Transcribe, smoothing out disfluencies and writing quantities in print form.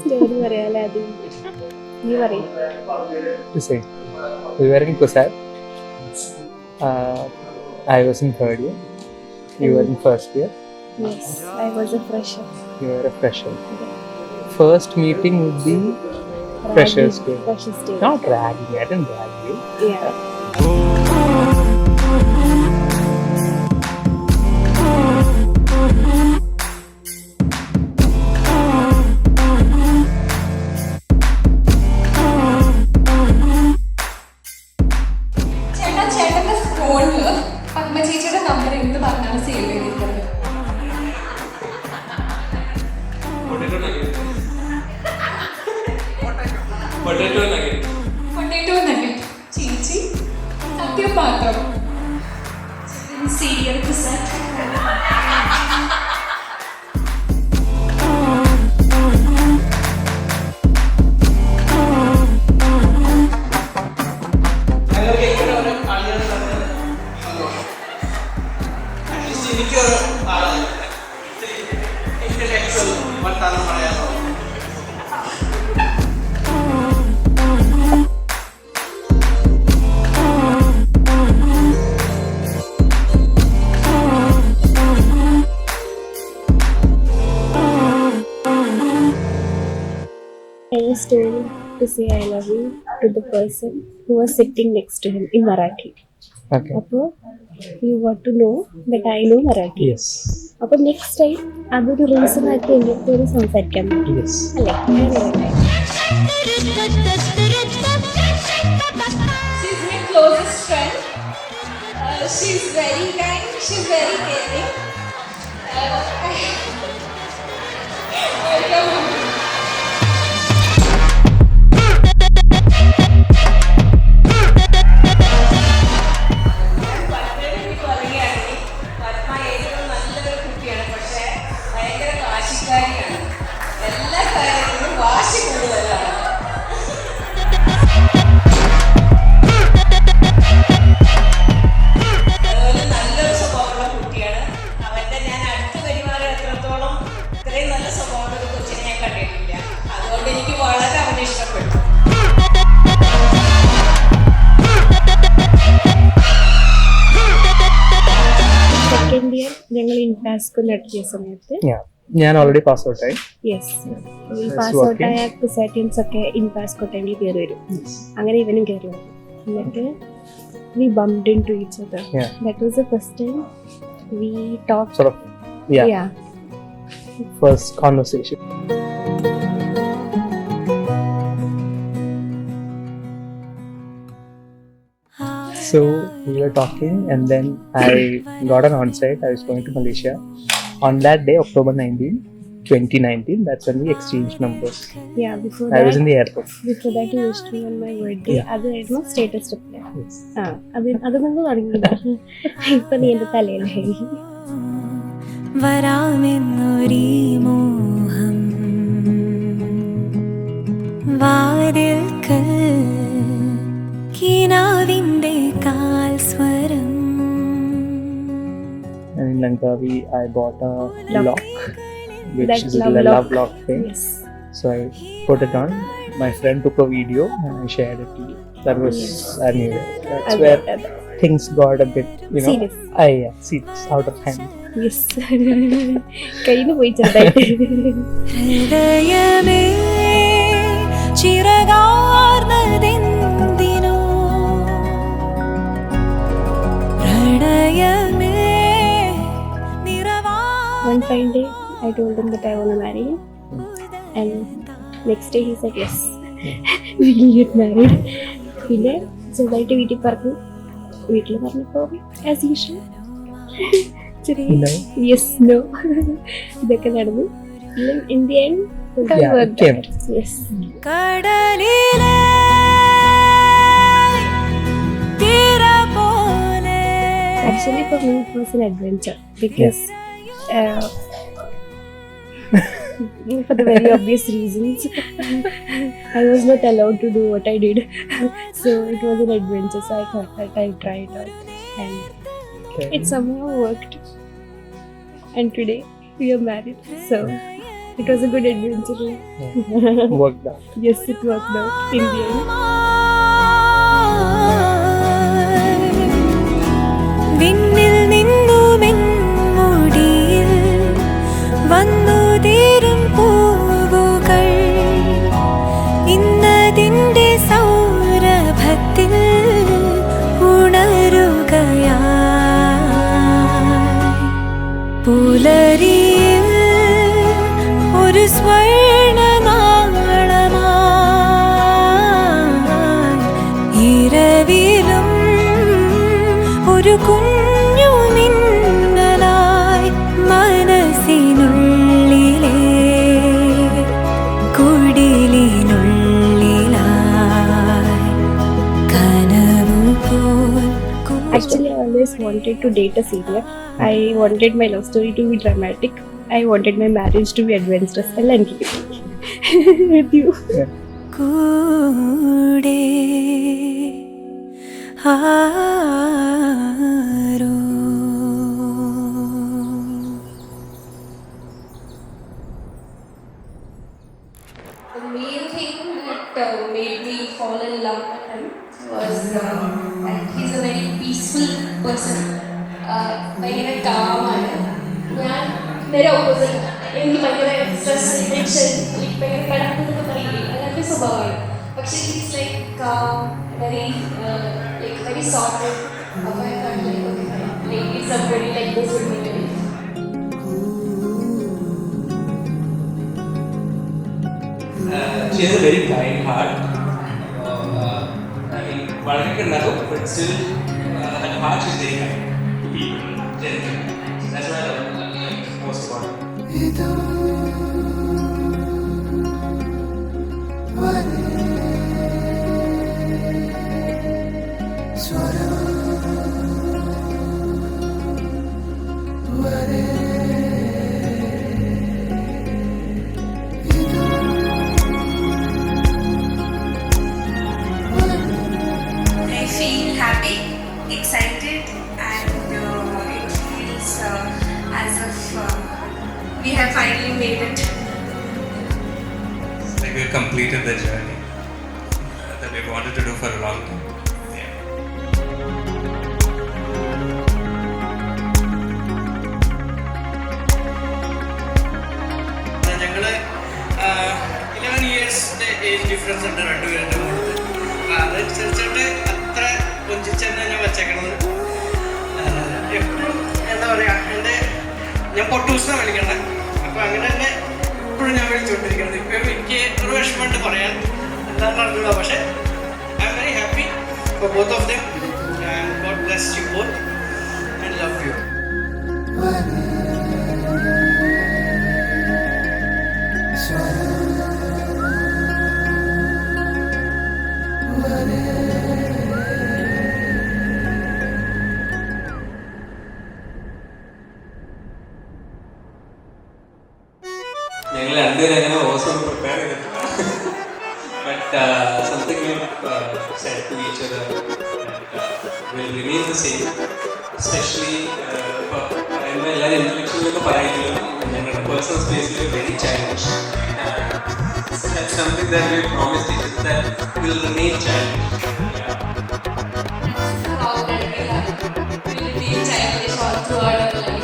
Story പറയാലോ ആദ്യം. നീ പറയും. To say, we were in COSAT. I was in third year. You were in first year. Yes, I was a fresher. You were a fresher. First meeting would be Freshers' Day. Freshers' Day. Not ragging. I didn't drag you. Yeah. ചേട്ടന്റെ ഫോണില് പത്മ ചേച്ചിയുടെ number എന്ത് പറഞ്ഞാലും save ചെയ്തിരിക്കുന്നത്. Potato nugget ചേച്ചി സത്യം മാത്രം serial I was told to say I love you to the person who was sitting next to him in Marathi. Okay. അപ്പോൾ you got to know that I know Marathi. Yes. അപ്പോൾ next time അതൊരു reason ആക്കി എൻ്റെ അടുത്ത് സംസാരിക്കാൻ പറ്റും. Yes. അല്ലേ? She's my closest friend. She's very kind. She's very caring. Welcome. എല്ലാ കാര്യത്തിലും വാശി കൂടുതലാണ്. അതുപോലെ നല്ലൊരു സ്വഭാവമുള്ള കുട്ടിയാണ്. അവൻ്റെ ഞാൻ അടുത്ത് പെരുമാറിയ എത്രത്തോളം ഇത്രയും നല്ല സ്വഭാവമുള്ള ഒരു കൊച്ചിനെ ഞാൻ കണ്ടിട്ടില്ല. അതുകൊണ്ട് എനിക്ക് വളരെ അവനെ ഇഷ്ടപ്പെട്ടു. സെക്കൻഡ് ഇയർ ഞങ്ങൾ ഇൻടാസ്ക് നടത്തിയ സമയത്ത് ഞാൻ ഓൾറെഡി പാസ് ഔട്ട് ആയി. യെസ്, ഈ പാസ് ഔട്ടായ കുസാറ്റിയൻസ് ഒക്കെ ഇൻടാസ്ക് ടൈമിൽ കയറി വരും. അങ്ങനെ ഇവനും കയറി വന്നു. എന്നിട്ട് we bumped into each other. Yeah. That was the first time we talked. Sort of. Yeah. Yeah. First conversation. So we were talking, and then I got an onsite. I was going to Malaysia on that day, October 19, 2019. That's when we exchanged numbers. Yeah, before I that, was in the airport. before that you wished me on my birthday. Yeah. അതായിരുന്നു status reply. Yes. അത് നിങ്ങൾ തുടങ്ങിയില്ല. ഇപ്പൊ നീ എന്റെ തലയിലായി. വരാമെന്നൊരീ മോഹം വാതിൽക്കൽ കിനാവിന്റെ കാൽ സ്വരം. And in Langkawi, I bought a lock, which That is a love lock thing. Yes. So I put it on. My friend took a video and I shared it to you. That was I knew it. That's where things got a bit, Serious. Serious, out of hand. Yes. കയ്യിൽ പോയി ചെറുതായിട്ട്. ഹൃദയമേ ചിറകാർന്നതെന്തിനോ പ്രണയമേ One fine day, I told him that I want to marry him, and next day he said yes. We'll get married. പിന്നെ ചെറുതായിട്ട് വീട്ടിൽ പറഞ്ഞപ്പോൾ as usual ചെറിയ yes no ഇതൊക്കെ നടന്നു. In the end, it worked out. Yes. കടലിലെ തിര പോലെ. Actually, for me, it was an adventure because for the very obvious reasons, I was not allowed to do what I did. So it was an adventure. So I thought that I'll try it out, and it somehow worked. And today we are married. So It was a good adventure. Worked out. Yes, it worked out in the end. വിണ്ണിൽ നിന്നുമെൻ മുടിയിൽ വന്നു തീരും പൂവുകൾ ഇന്നതിൻ്റെ സൗരഭത്തിൽ ഉണരുകയായി പുലരിയിൽ ഒരു സ്വർണനാളമായി ഇരവിലും ഒരു കുഞ്ഞു മിന്നലായി മനസ്സിനുള്ളിലെ കുടിലിനുള്ളിലായി കനവുപോൽ Actually, I always wanted to date a senior. I wanted my love story to be dramatic. I wanted my marriage to be adventurous. എല്ലാം എനിക്ക് കിട്ടി. With you. കൂടെ ആരോ The main thing that made me fall in love with him was that he's a very peaceful person. ഭയങ്കര കാമാണ്. ഞാൻ നേരെ opposite. എനിക്ക് ഭയങ്കര stress tension ഭയങ്കര കിടക്കുന്നൊക്കെ പറയില്ലേ അങ്ങനത്തെ സ്വഭാവമാണ്. പക്ഷേ he's like calm very like very soft. അപ്പോൾ like it's a very like this would be very she has a very kind heart. I mean, വളരെയൊക്കെ ഉണ്ടാകും, but still at heart she's very kind to people, genuine. That's why I like most about her. I feel happy, excited, and it feels as if we have finally made it. It's like we've completed the journey that we've wanted to do for a long time. Yeah. ഞങ്ങൾ 11 ഇയേഴ്സിൻ്റെ age difference ഉണ്ട് രണ്ടുപേരുടെ മുകളിൽ. അതനുസരിച്ചിട്ട് അത്ര കൊഞ്ചിച്ചെന്നെ ഞാൻ വെച്ചേക്കണത്. എപ്പോഴും എന്താ പറയുക, ഞാൻ പൊട്ടൂസിനെ വിളിക്കണേ. അപ്പോൾ അങ്ങനെ തന്നെ എപ്പോഴും ഞാൻ വിളിച്ചുകൊണ്ടിരിക്കുന്നത്. ഇപ്പം എനിക്ക് ഒരു വിഷമമുണ്ട് പറയാൻ, എന്താണെന്ന് അറിഞ്ഞൂടാ. പക്ഷേ I am very happy for both of them. And God bless you both and love you. ഞങ്ങൾ രണ്ടുപേരും അങ്ങനെ ഓസം പ്രിപ്പയർ ചെയ്തിട്ടില്ല. But something we said to each other will remain the same. Especially പറയുമ്പോൾ എല്ലാവരും ഇന്റലക്ച്വലൊക്കെ പറയുന്നത് ഞങ്ങളുടെ പേഴ്സണൽ സ്പേസിൽ very childish. That's something that we promised each other that will remain childish. how that we will be childish all throughout our life.